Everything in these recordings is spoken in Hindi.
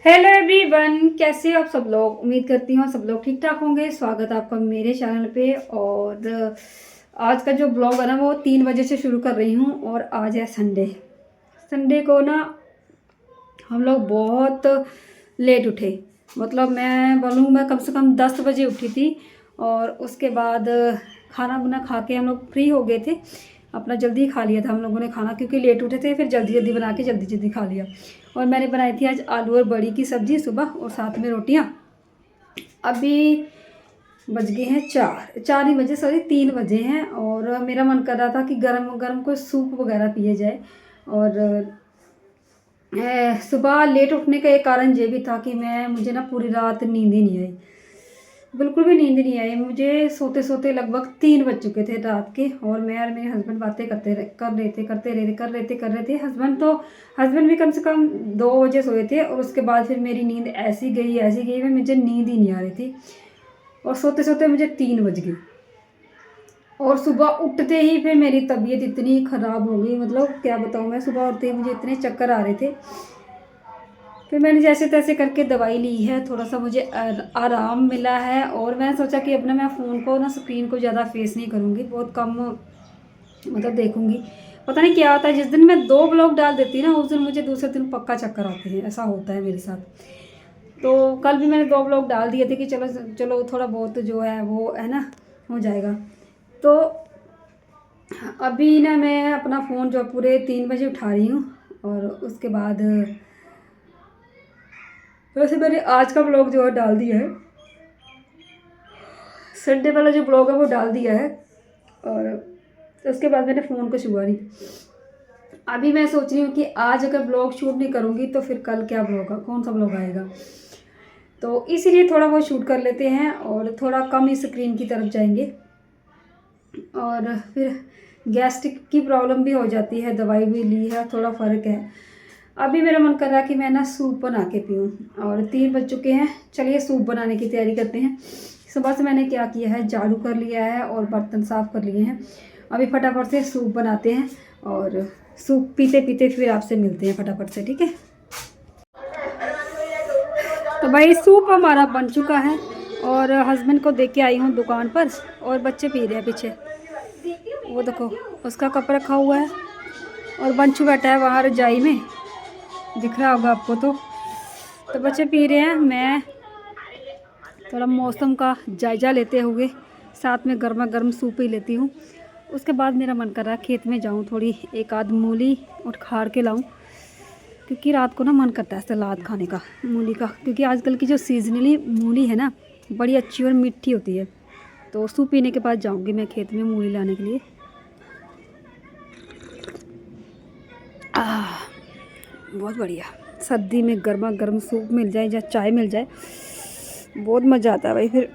हेलो एवरीवन, कैसे हो आप सब लोग। उम्मीद करती हूँ सब लोग ठीक ठाक होंगे। स्वागत है आपका मेरे चैनल पे। और आज का जो ब्लॉग है ना वो 3 बजे से शुरू कर रही हूँ। और आज है संडे। संडे को ना हम लोग बहुत लेट उठे। मतलब मैं बोलूँ मैं कम से कम 10 बजे उठी थी। और उसके बाद खाना वाना खा के हम लोग फ्री हो गए थे। अपना जल्दी खा लिया था हम लोगों ने खाना, क्योंकि लेट उठे थे। फिर जल्दी जल्दी बना के जल्दी जल्दी खा लिया। और मैंने बनाई थी आज आलू और बड़ी की सब्ज़ी सुबह, और साथ में रोटियां। अभी बज गए हैं 4 नहीं बजे, सॉरी 3 बजे हैं। और मेरा मन कर रहा था कि गरम गरम कोई सूप वगैरह पिए जाए। और सुबह लेट उठने का एक कारण ये भी था कि मुझे ना पूरी रात नींद ही नहीं आई। बिल्कुल भी नींद नहीं आई मुझे। सोते सोते लगभग 3 बज चुके थे रात के। और मैं और मेरे हस्बैंड बातें कर रहे थे। हस्बैंड भी कम से कम 2 बजे सोए थे। और उसके बाद फिर मेरी नींद ऐसी गई मुझे नींद ही नहीं आ रही थी। और सोते सोते मुझे 3 बज गई। और सुबह उठते ही फिर मेरी तबीयत इतनी ख़राब हो गई, मतलब क्या बताऊँ मैं। सुबह उठते ही मुझे इतने चक्कर आ रहे थे। फिर मैंने जैसे तैसे करके दवाई ली है, थोड़ा सा मुझे आराम मिला है। और मैंने सोचा कि अपना मैं फ़ोन को ना, स्क्रीन को ज़्यादा फेस नहीं करूँगी, बहुत कम मतलब देखूँगी। पता नहीं क्या होता है, जिस दिन मैं 2 ब्लॉग डाल देती ना, उस दिन मुझे दूसरे दिन पक्का चक्कर आते हैं। ऐसा होता है मेरे साथ। तो कल भी मैंने 2 ब्लॉग डाल दिए थे कि चलो चलो थोड़ा बहुत जो है वो है ना हो जाएगा। तो अभी ना मैं अपना फ़ोन जो पूरे 3 बजे उठा रही हूँ। और उसके बाद वैसे मैंने आज का ब्लॉग जो है डाल दिया है। संडे वाला जो ब्लॉग है वो डाल दिया है। और उसके बाद मैंने फ़ोन को छुआ नहीं। अभी मैं सोच रही हूँ कि आज अगर ब्लॉग शूट नहीं करूँगी तो फिर कल क्या ब्लॉग, कौन सा ब्लॉग आएगा। तो इसीलिए थोड़ा बहुत शूट कर लेते हैं और थोड़ा कम ही स्क्रीन की तरफ जाएंगे। और फिर गैस्ट्रिक की प्रॉब्लम भी हो जाती है, दवाई भी ली है, थोड़ा फ़र्क है। अभी मेरा मन कर रहा है कि मैं ना सूप बना के पीऊँ। और 3 बज चुके हैं, चलिए सूप बनाने की तैयारी करते हैं। सुबह से मैंने क्या किया है, झाड़ू कर लिया है और बर्तन साफ़ कर लिए हैं। अभी फटाफट से सूप बनाते हैं। और सूप पीते पीते फिर आपसे मिलते हैं फटाफट से, ठीक है। तो भाई सूप हमारा बन चुका है। और हस्बैंड को दे के आई हूँ दुकान पर। और बच्चे पी रहे हैं पीछे, वो देखो उसका कप रखा हुआ है। और बंचू बैठा है वहाँ रजाई में, दिख रहा होगा आपको। तो बच्चे पी रहे हैं। मैं थोड़ा मौसम का जायज़ा लेते हुए साथ में गर्मा गर्म सूप ही लेती हूँ। उसके बाद मेरा मन कर रहा है खेत में जाऊँ, थोड़ी एक आध मूली और खाड़ के लाऊँ। क्योंकि रात को ना मन करता है सलाद खाने का मूली का, क्योंकि आजकल की जो सीजनली मूली है ना बड़ी अच्छी और मीठी होती है। तो सूप पीने के बाद जाऊँगी मैं खेत में मूली लाने के लिए। बहुत बढ़िया, सर्दी में गर्मा गर्म सूप मिल जाए या चाय मिल जाए, बहुत मज़ा आता है भाई फिर।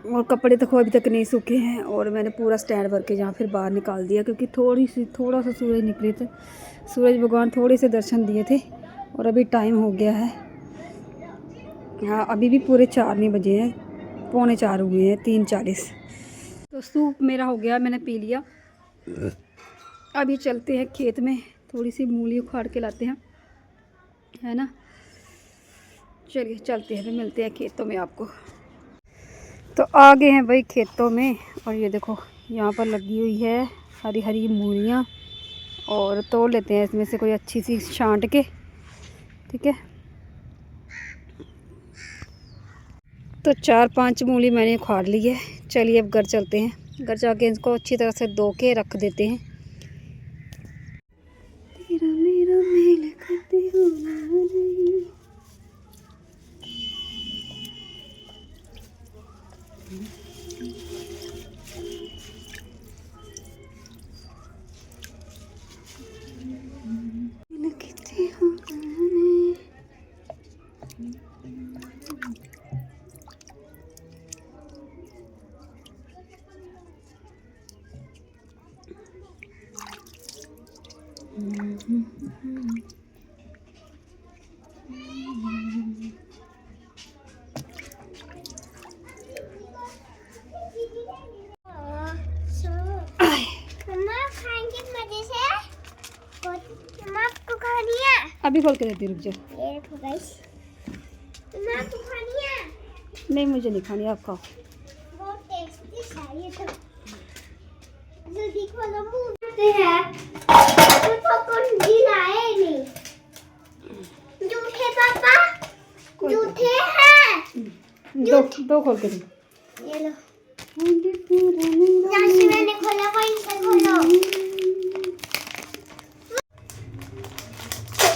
और कपड़े तो अभी तक नहीं सूखे हैं। और मैंने पूरा स्टैंड भर के यहाँ फिर बाहर निकाल दिया, क्योंकि थोड़ा सा सूरज निकले थे। सूरज भगवान थोड़े से दर्शन दिए थे। और अभी टाइम हो गया है, हाँ अभी भी पूरे 4 नहीं बजे हैं, 3:45 हुए हैं, 3:40। तो सूप मेरा हो गया, मैंने पी लिया। अभी चलते हैं खेत में, थोड़ी सी मूली उखाड़ के लाते हैं, है ना। चलिए चलते हैं, फिर मिलते हैं खेतों में आपको। तो आ गए हैं भाई खेतों में। और ये देखो यहाँ पर लगी हुई है हरी हरी मूलियाँ। और तोड़ लेते हैं इसमें से कोई अच्छी सी छांट के, ठीक है। तो 4-5 मूली मैंने उखाड़ ली है। चलिए अब घर चलते हैं। घर जाके इसको अच्छी तरह से धो के रख देते हैं। तेरा मेरा मेल करते हो नहीं। अभी खोल के देती, रुक जा। आपको खानी है? नहीं, मुझे नहीं खानी, आप खाओ। बहुत टेस्टी है ये तो। जल्दी खोलो, मुंह से है तो पापा दिलाए नहीं। झूठे पापा, झूठे हैं। दो खोल के दो। ये लो। जैसे मैंने खोला वहीं से खोलो।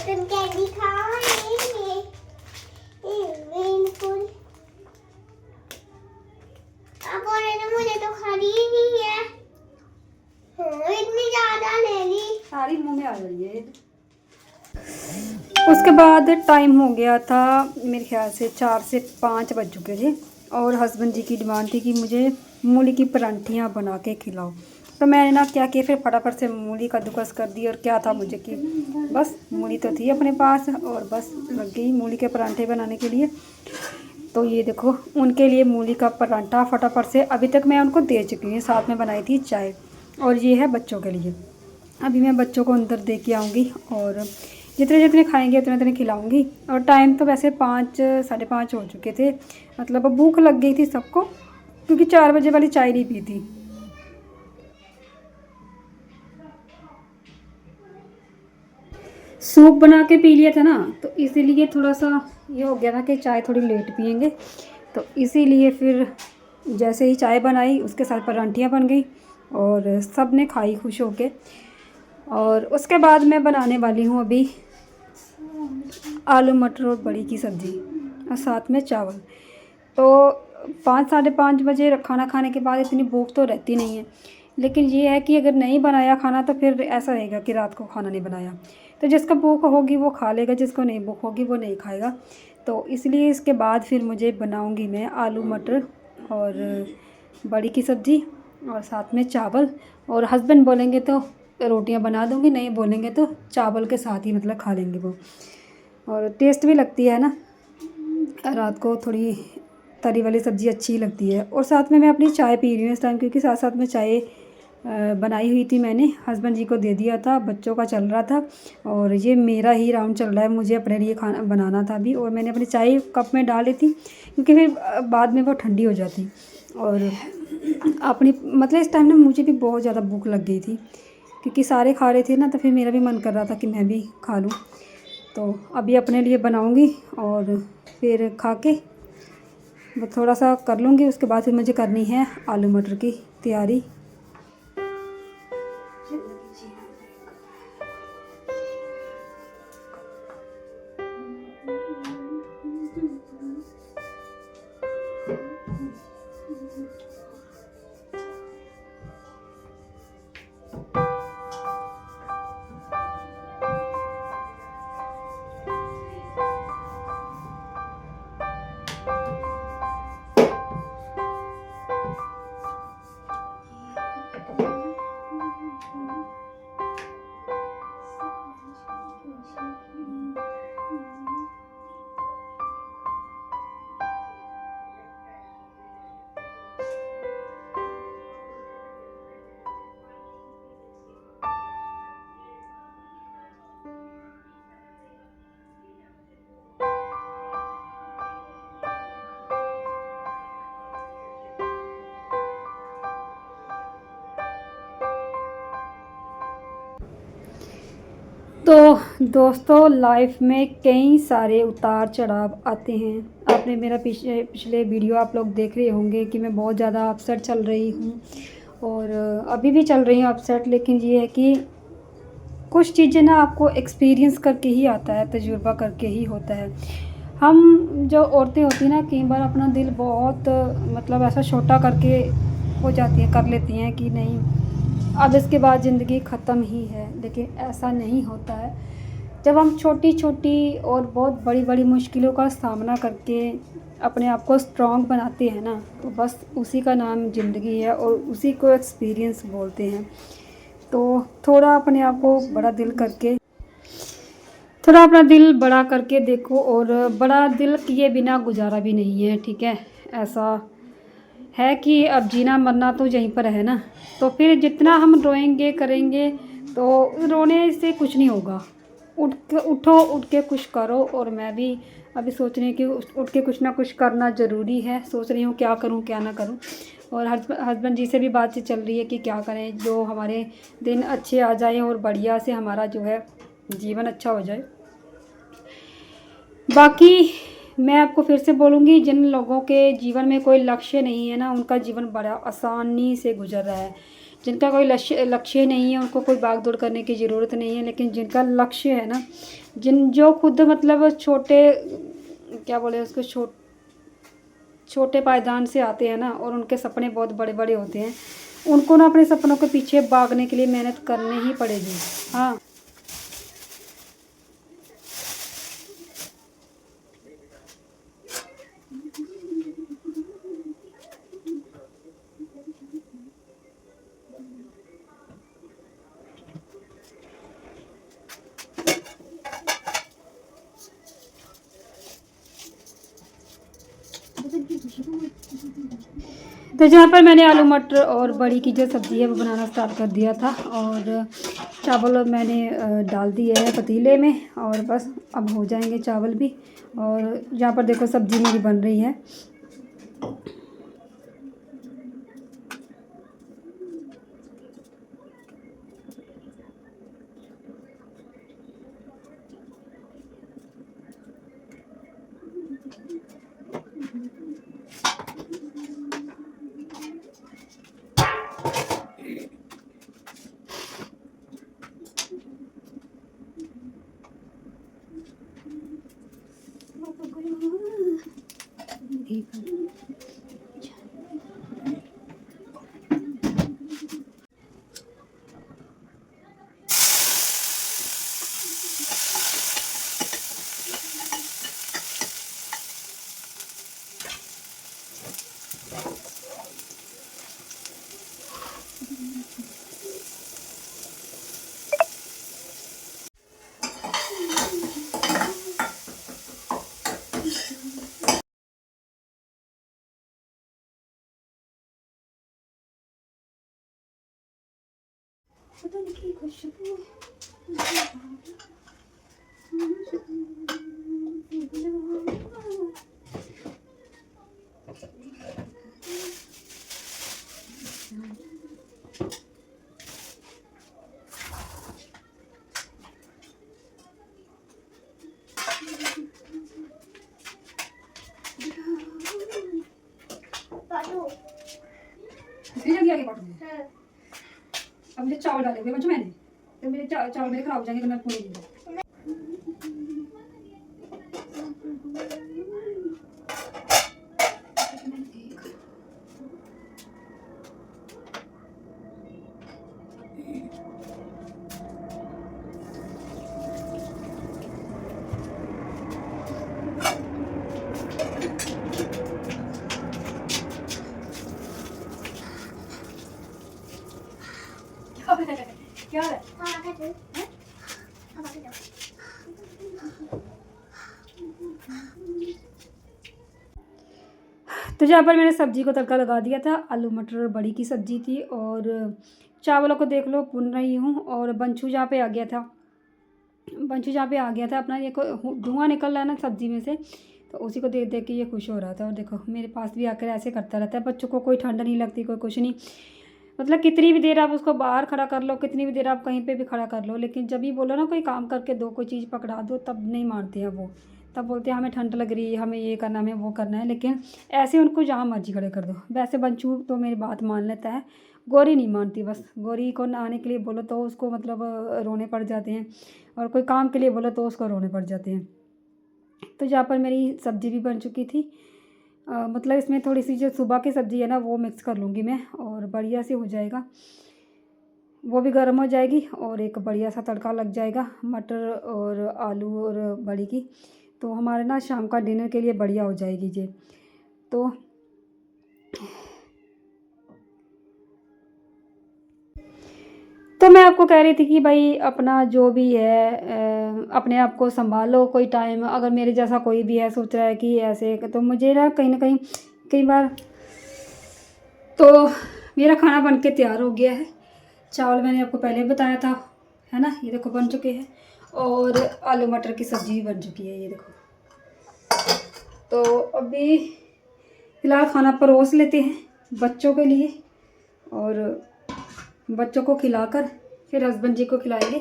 तुम कैंडी खाओ ये बिल्कुल। अब और मुझे तो खानी ही नहीं है। इतनी ज्यादा ले ली, सारी मुंह में आ रही है। उसके बाद टाइम हो गया था मेरे ख्याल से 4 से 5 बज चुके थे और हस्बैंड जी की डिमांड थी कि मुझे मूली की परांठियाँ बना के खिलाओ। तो मैंने ना क्या किया, फिर फटाफट से मूली का दुकस कर दी। और क्या था मुझे कि बस मूली तो थी अपने पास और बस लग गई मूली के परांठे बनाने के लिए। तो ये देखो उनके लिए मूली का परांठा फटाफट से अभी तक मैं उनको दे चुकी हूँ। साथ में बनाई थी चाय और ये है बच्चों के लिए। अभी मैं बच्चों को अंदर दे के आऊँगी और जितने जितने खाएंगे उतने उतने खिलाऊँगी। और टाइम तो वैसे 5 साढ़े 5 हो चुके थे, मतलब भूख लग गई थी सबको क्योंकि 4 बजे वाली चाय नहीं पी थी। सूप बना के पी लिया था ना, तो इसीलिए थोड़ा सा ये हो गया था कि चाय थोड़ी लेट पियेंगे। तो इसीलिए फिर जैसे ही चाय बनाई उसके साथ परांठियाँ बन गई और सब ने खाई खुश होके। और उसके बाद मैं बनाने वाली हूँ अभी आलू मटर और बड़ी की सब्ज़ी और साथ में चावल। तो 5 साढ़े 5 बजे खाना खाने के बाद इतनी भूख तो रहती नहीं है, लेकिन ये है कि अगर नहीं बनाया खाना तो फिर ऐसा रहेगा कि रात को खाना नहीं बनाया। तो जिसको भूख होगी वो खा लेगा, जिसको नहीं भूख होगी वो नहीं खाएगा। तो इसलिए इसके बाद फिर मुझे बनाऊंगी मैं आलू मटर और बड़ी की सब्ज़ी और साथ में चावल। और हस्बैंड बोलेंगे तो रोटियां बना दूंगी, नहीं बोलेंगे तो चावल के साथ ही मतलब खा लेंगे वो। और टेस्ट भी लगती है ना, रात को थोड़ी तरी वाली सब्ज़ी अच्छी लगती है। और साथ में मैं अपनी चाय पी रही हूँ इस टाइम, क्योंकि साथ साथ में चाय बनाई हुई थी मैंने, हस्बैंड जी को दे दिया था, बच्चों का चल रहा था और ये मेरा ही राउंड चल रहा है। मुझे अपने लिए खाना बनाना था अभी और मैंने अपनी चाय कप में डाल ली थी क्योंकि फिर बाद में वो ठंडी हो जाती। और अपनी मतलब इस टाइम ना मुझे भी बहुत ज़्यादा भूख लग गई थी क्योंकि सारे खा रहे थे ना, तो फिर मेरा भी मन कर रहा था कि मैं भी खा लूँ। तो अभी अपने लिए बनाऊँगी और फिर खा के थोड़ा सा कर लूँगी। उसके बाद फिर मुझे करनी है आलू मटर की तैयारी। तो दोस्तों लाइफ में कई सारे उतार चढ़ाव आते हैं। आपने मेरा पिछले वीडियो आप लोग देख रहे होंगे कि मैं बहुत ज़्यादा अपसेट चल रही हूँ और अभी भी चल रही हूँ अपसेट। लेकिन ये है कि कुछ चीज़ें ना आपको एक्सपीरियंस करके ही आता है, तजुर्बा करके ही होता है। हम जो औरतें होती हैं ना, कई बार अपना दिल बहुत मतलब ऐसा छोटा करके हो जाती हैं, कर लेती हैं कि नहीं अब इसके बाद ज़िंदगी ख़त्म ही है। लेकिन ऐसा नहीं होता है। जब हम छोटी छोटी और बहुत बड़ी बड़ी मुश्किलों का सामना करके अपने आप को स्ट्रॉन्ग बनाते हैं ना, तो बस उसी का नाम ज़िंदगी है और उसी को एक्सपीरियंस बोलते हैं। तो थोड़ा अपने आप को बड़ा दिल करके, थोड़ा अपना दिल बड़ा करके देखो। और बड़ा दिल किए बिना गुजारा भी नहीं है, ठीक है। ऐसा है कि अब जीना मरना तो यहीं पर है ना। तो फिर जितना हम रोएंगे करेंगे तो रोने से कुछ नहीं होगा। उठ के कुछ करो। और मैं भी अभी सोच रही हूँ कि उठ के कुछ ना कुछ करना ज़रूरी है। सोच रही हूँ क्या करूँ क्या ना करूँ। और हस्बैंड जी से भी बातचीत चल रही है कि क्या करें जो हमारे दिन अच्छे आ जाएं और बढ़िया से हमारा जो है जीवन अच्छा हो जाए। बाकी मैं आपको फिर से बोलूँगी, जिन लोगों के जीवन में कोई लक्ष्य नहीं है ना, उनका जीवन बड़ा आसानी से गुजर रहा है। जिनका कोई लक्ष्य नहीं है उनको कोई भाग दौड़ करने की ज़रूरत नहीं है। लेकिन जिनका लक्ष्य है ना, जो खुद मतलब छोटे, क्या बोले उसको, छोटे पायदान से आते हैं ना, और उनके सपने बहुत बड़े बड़े होते हैं, उनको ना अपने सपनों के पीछे भागने के लिए मेहनत करनी ही पड़ेगी। हाँ, तो जहाँ पर मैंने आलू मटर और बड़ी की जो सब्ज़ी है वो बनाना स्टार्ट कर दिया था। और चावल मैंने डाल दिए हैं पतीले में, और बस अब हो जाएंगे चावल भी। और यहाँ पर देखो सब्ज़ी मेरी बन रही है। पालू। इसलिए जल्दी आगे काटूंगी। हाँ। अब मुझे चावल डाले हुए बच्चों मैंने, तो मेरे चावल मेरे खराब हो जाएंगे तो मैं पूरी नहीं। क्या है? हाँ, आगे चल। अब आगे जाओ। तो जहाँ पर मैंने सब्ज़ी को तड़का लगा दिया था, आलू मटर और बड़ी की सब्ज़ी थी। और चावलों को देख लो भून रही हूँ। और बंचू जहाँ पे आ गया था, अपना ये धुआं निकल रहा है ना सब्ज़ी में से, तो उसी को देख देख के ये खुश हो रहा था। और देखो मेरे पास भी आकर ऐसे करता रहता है। बच्चों को कोई ठंड नहीं लगती, कोई कुछ नहीं। मतलब कितनी भी देर आप उसको बाहर खड़ा कर लो, कितनी भी देर आप कहीं पे भी खड़ा कर लो, लेकिन जब भी बोलो ना कोई काम करके दो, कोई चीज़ पकड़ा दो, तब नहीं मानते हैं वो। तब बोलते हैं हमें ठंड लग रही है, हमें ये करना है, हमें वो करना है। लेकिन ऐसे उनको जहाँ मर्जी खड़े कर दो। वैसे बंचू तो मेरी बात मान लेता है, गौरी नहीं मानती। बस गौरी को नहाने के लिए बोलो तो उसको मतलब रोने पड़ जाते हैं, और कोई काम के लिए बोलो तो उसको रोने पड़ जाते हैं। तो जहाँ पर मेरी सब्ज़ी भी बन चुकी थी, मतलब इसमें थोड़ी सी जो सुबह की सब्ज़ी है ना वो मिक्स कर लूँगी मैं, और बढ़िया से हो जाएगा। वो भी गर्म हो जाएगी और एक बढ़िया सा तड़का लग जाएगा मटर और आलू और बड़ी की। तो हमारे ना शाम का डिनर के लिए बढ़िया हो जाएगी जी। तो मैं आपको कह रही थी कि भाई अपना जो भी है अपने आप को संभालो। कोई टाइम अगर मेरे जैसा कोई भी है सोच रहा है कि ऐसे, तो मुझे ना कहीं कई बार तो मेरा खाना बन के तैयार हो गया है। चावल मैंने आपको पहले बताया था, है ना, ये देखो बन चुके हैं। और आलू मटर की सब्ज़ी भी बन चुकी है, ये देखो। तो अभी फ़िलहाल खाना परोस लेते हैं बच्चों के लिए, और बच्चों को खिलाकर फिर हस्बैंड जी को खिलाएंगे,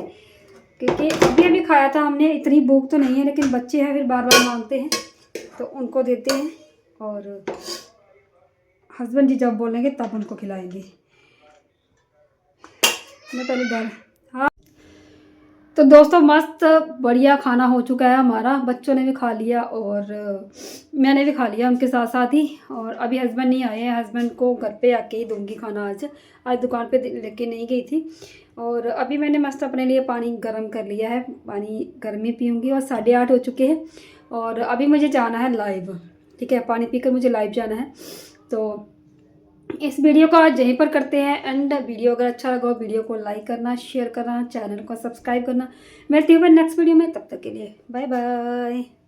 क्योंकि अभी अभी खाया था हमने। इतनी भूख तो नहीं है, लेकिन बच्चे हैं फिर बार बार मांगते हैं तो उनको देते हैं, और हस्बैंड जी जब बोलेंगे तब उनको खिलाएंगे। मैं पहले डर हाँ। तो दोस्तों मस्त बढ़िया खाना हो चुका है हमारा, बच्चों ने भी खा लिया और मैंने भी खा लिया उनके साथ साथ ही। और अभी हस्बैंड नहीं आए हैं, हस्बैंड को घर पे आके ही दूंगी खाना। आज दुकान पे लेके नहीं गई थी। और अभी मैंने मस्त अपने लिए पानी गर्म कर लिया है, पानी गर्म ही पीऊँगी। और 8:30 हो चुके हैं और अभी मुझे जाना है लाइव, ठीक है। पानी पीकर मुझे लाइव जाना है। तो इस वीडियो को आज यहीं पर करते हैं एंड। वीडियो अगर अच्छा लगा हो वीडियो को लाइक करना, शेयर करना, चैनल को सब्सक्राइब करना। मिलती हूँ मैं नेक्स्ट वीडियो में, तब तक के लिए बाय बाय।